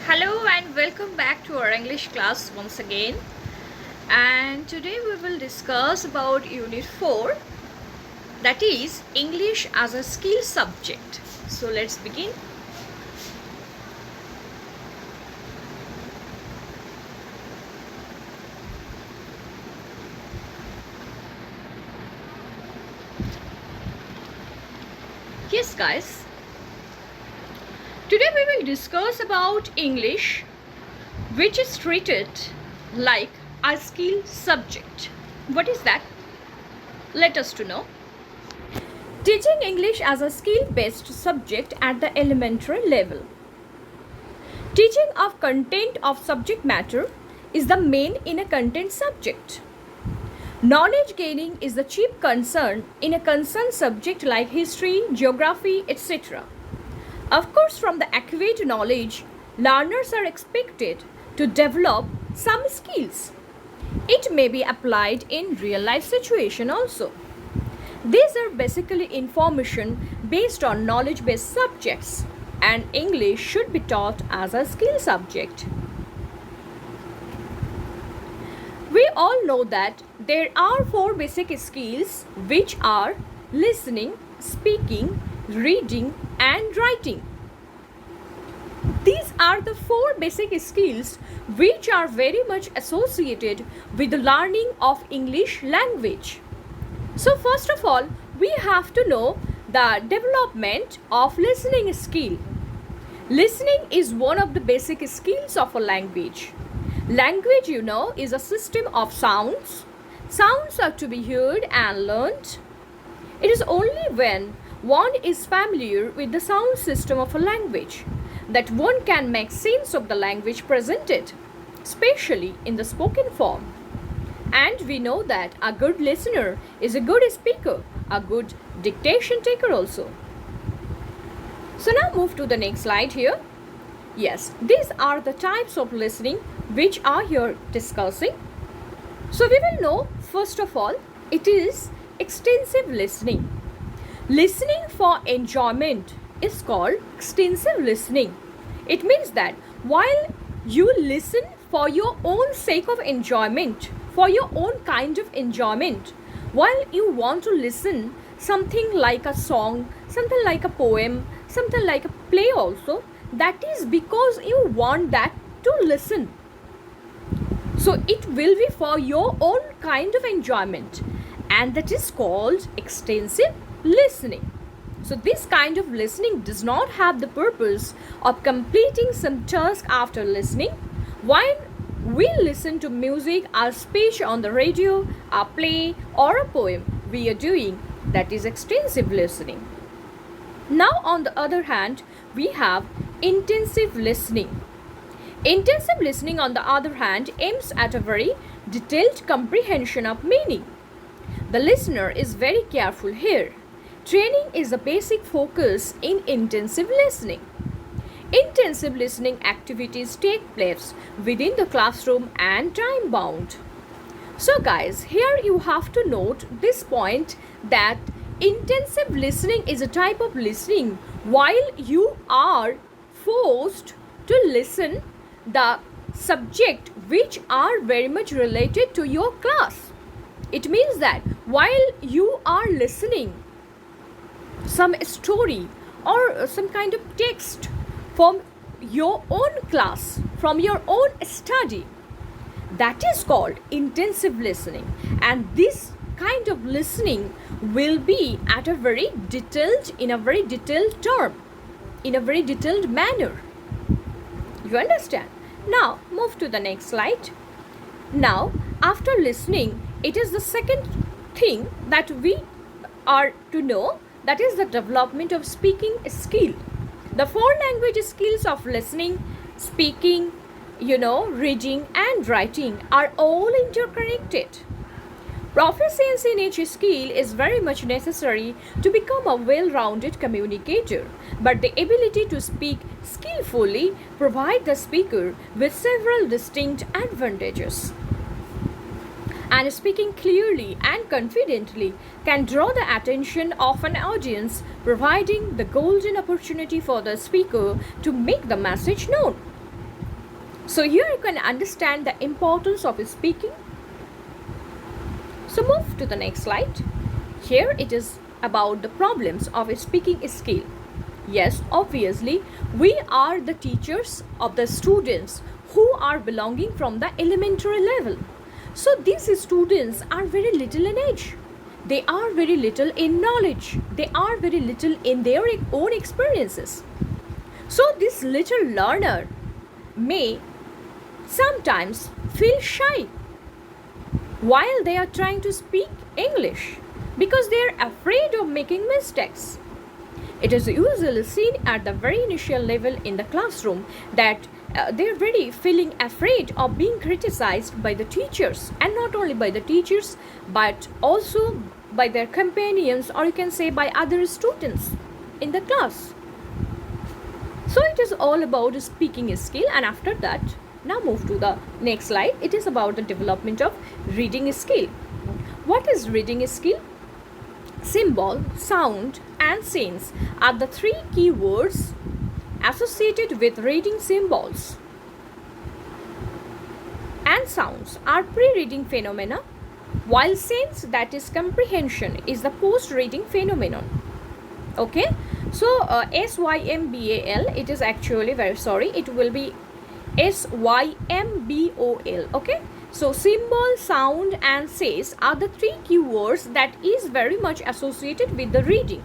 Hello and welcome back to our English class once again. And today we will discuss about Unit 4, that is English as a skill subject. So let's begin. Yes guys, today we will discuss about English which is treated like a skill subject. What is that? Let us to know. Teaching English as a skill-based subject at the elementary level. Teaching of content of subject matter is the main in a content subject. Knowledge gaining is the chief concern in a concerned subject like history, geography, etc. Of course, from the acquired knowledge, learners are expected to develop some skills. It may be applied in real life situation also. These are basically information based on knowledge based subjects, and English should be taught as a skill subject. We all know that there are 4 basic skills which are listening, speaking, reading and writing. These are the 4 basic skills which are very much associated with the learning of English language. So first of all, we have to know the development of listening skill. Listening is one of the basic skills of a language. Language, is a system of sounds. Sounds are to be heard and learned. It is only when one is familiar with the sound system of a language that one can make sense of the language presented, especially in the spoken form. And we know that a good listener is a good speaker, a good dictation taker also. So now move to the next slide here. Yes, these are the types of listening which are here discussing. So we will know, first of all, it is extensive listening. Listening for enjoyment is called extensive listening. It means that while you listen for your own sake of enjoyment, for your own kind of enjoyment, while you want to listen something like a song, something like a poem, something like a play also, that is because you want that to listen. So it will be for your own kind of enjoyment, and that is called extensive listening. So this kind of listening does not have the purpose of completing some task after listening. While we listen to music, a speech on the radio, a play or a poem, we are doing that is extensive listening. Now on the other hand, we have intensive listening. Intensive listening on the other hand aims at a very detailed comprehension of meaning. The listener is very careful here. Training is the basic focus in intensive listening. Intensive listening activities take place within the classroom and time bound. So guys, here you have to note this point that intensive listening is a type of listening while you are forced to listen the subject which are very much related to your class. It means that while you are listening some story or some kind of text from your own class, from your own study, that is called intensive listening. And this kind of listening will be at a very detailed, in a very detailed term, in a very detailed manner. You understand? Now move to the next slide. Now after listening, it is the second thing that we are to know, that is the development of speaking skill. The 4 language skills of listening, speaking, reading and writing are all interconnected. Proficiency in each skill is very much necessary to become a well-rounded communicator, but the ability to speak skillfully provides the speaker with several distinct advantages. And speaking clearly and confidently can draw the attention of an audience, providing the golden opportunity for the speaker to make the message known. So here you can understand the importance of speaking. So move to the next slide. Here it is about the problems of a speaking skill. Yes, obviously, we are the teachers of the students who are belonging from the elementary level. So these students are very little in age. They are very little in knowledge. They are very little in their own experiences. So this little learner may sometimes feel shy while they are trying to speak English because they are afraid of making mistakes. It is usually seen at the very initial level in the classroom that they're very feeling afraid of being criticized by the teachers, and not only by the teachers but also by their companions, or you can say by other students in the class. So it is all about speaking skill, and after that, now move to the next slide. It is about the development of reading skill. What is reading skill? Symbol, sound and sense are the three key words associated with reading. Symbols and sounds are pre-reading phenomena, while sense, that is comprehension, is the post-reading phenomenon. Okay, so SYMBAL, it is actually very sorry, it will be SYMBOL. Okay, so symbol, sound and sense are the three keywords that is very much associated with the reading.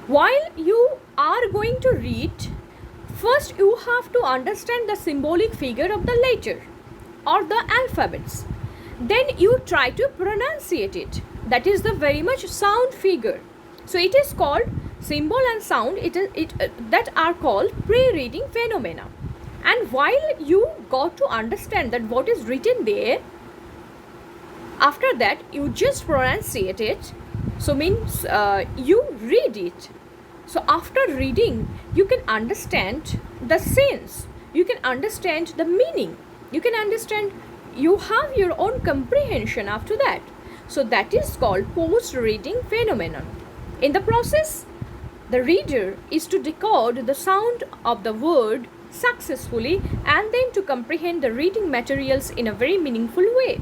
While you are going to read, first you have to understand the symbolic figure of the letter or the alphabets. Then you try to pronunciate it. That is the very much sound figure. So it is called symbol and sound. That are called pre-reading phenomena. And while you got to understand that what is written there, after that you just pronunciate it. So means you read it. So after reading, you can understand the sense. You can understand the meaning. You can understand. You have your own comprehension after that. So that is called post-reading phenomenon. In the process, the reader is to decode the sound of the word successfully and then to comprehend the reading materials in a very meaningful way.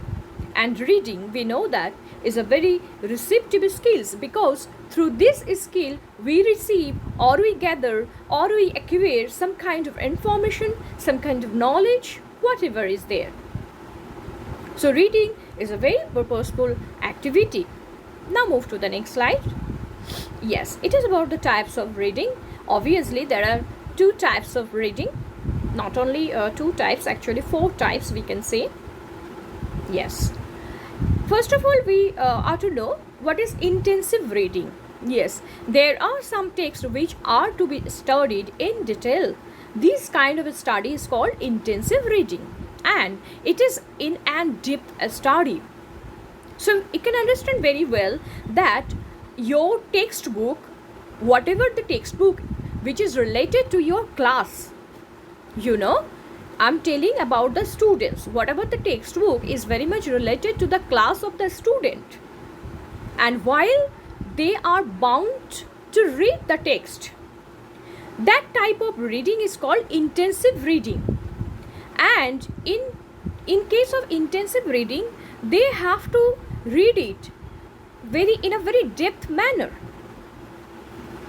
And reading, we know that, is a very receptive skills, because through this skill we receive or we gather or we acquire some kind of information, some kind of knowledge, whatever is there. So reading is a very purposeful activity. Now move to the next slide. Yes, it is about the types of reading. Obviously there are two types of reading. Not only two types, actually four types we can say. Yes. First of all, we are to know what is intensive reading. Yes, there are some texts which are to be studied in detail. This kind of a study is called intensive reading, and it is in and depth study. So you can understand very well that your textbook, whatever the textbook which is related to your class, I'm telling about the students. Whatever the textbook is very much related to the class of the student. And while they are bound to read the text, that type of reading is called intensive reading. And in case of intensive reading, they have to read it in a very depth manner.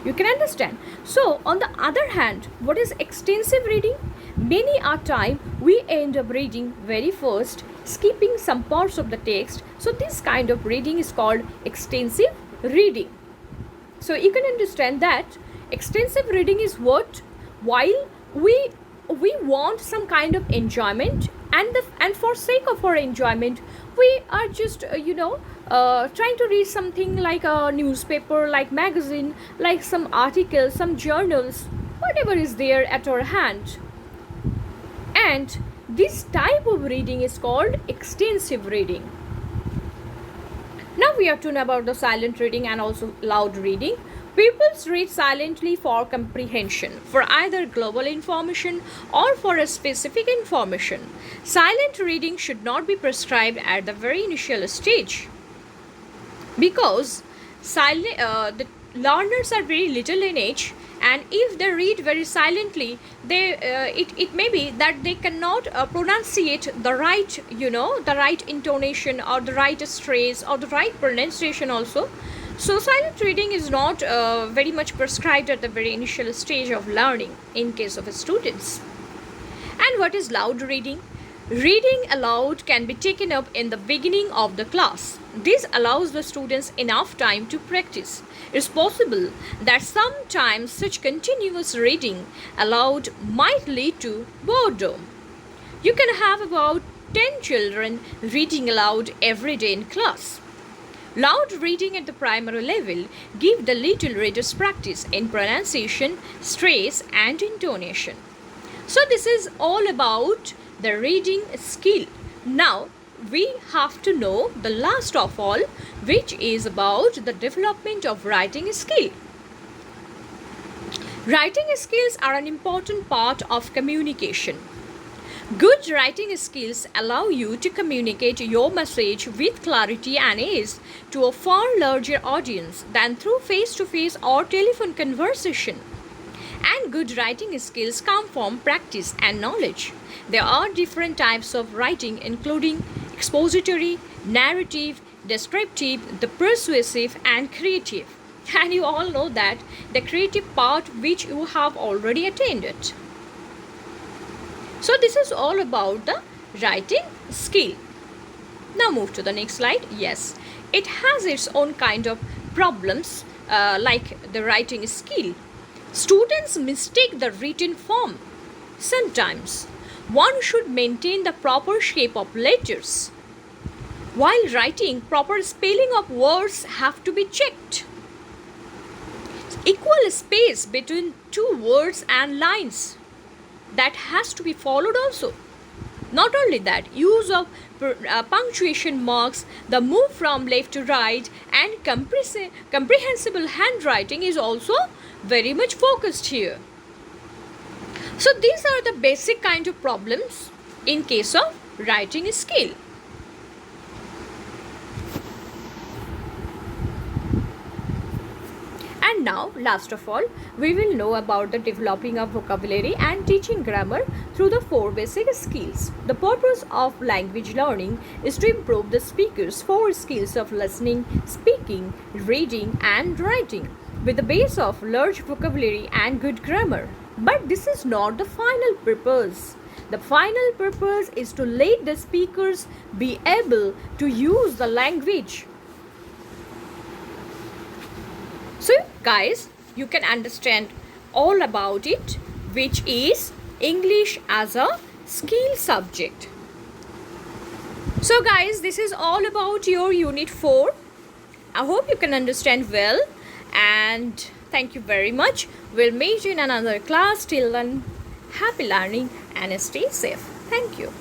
You can understand. So on the other hand, what is extensive reading? Many a time we end up reading very first, skipping some parts of the text. So this kind of reading is called extensive reading. So you can understand that extensive reading is what, while we want some kind of enjoyment, and for sake of our enjoyment, we are just trying to read something like a newspaper, like magazine, like some articles, some journals, whatever is there at our hand. And this type of reading is called extensive reading. Now we have to know about the silent reading and also loud reading. Pupils read silently for comprehension, for either global information or for a specific information. Silent reading should not be prescribed at the very initial stage, because learners are very little in age, and if they read very silently, it may be that they cannot pronunciate the right, the right intonation or the right stress or the right pronunciation also. So silent reading is not very much prescribed at the very initial stage of learning in case of students. And what is loud reading? Reading aloud can be taken up in the beginning of the class. This allows the students enough time to practice. It's possible that sometimes such continuous reading aloud might lead to boredom. You can have about 10 children reading aloud every day in class. Loud reading at the primary level gives the little readers practice in pronunciation, stress, and intonation. So this is all about the reading skill. Now we have to know the last of all, which is about the development of writing skill. Writing skills are an important part of communication. Good writing skills allow you to communicate your message with clarity and ease to a far larger audience than through face-to-face or telephone conversation. And good writing skills come from practice and knowledge. There are different types of writing, including expository, narrative, descriptive, the persuasive, and creative. And you all know that the creative part which you have already attained. So this is all about the writing skill. Now move to the next slide. Yes, it has its own kind of problems like the writing skill. Students mistake the written form. Sometimes one should maintain the proper shape of letters. While writing, proper spelling of words have to be checked. Equal space between two words and lines, that has to be followed also. Not only that, use of punctuation marks, the move from left to right, and comprehensible handwriting is also very much focused here. So these are the basic kind of problems in case of writing skill. And now, last of all, we will know about the developing of vocabulary and teaching grammar through the 4 basic skills. The purpose of language learning is to improve the speaker's 4 skills of listening, speaking, reading, and writing, with the base of large vocabulary and good grammar. But this is not the final purpose. The final purpose is to let the speakers be able to use the language. So guys, you can understand all about it, which is English as a skill subject. So guys, this is all about your unit 4. I hope you can understand well, and thank you very much. We'll meet in another class. Till then, happy learning and stay safe. Thank you.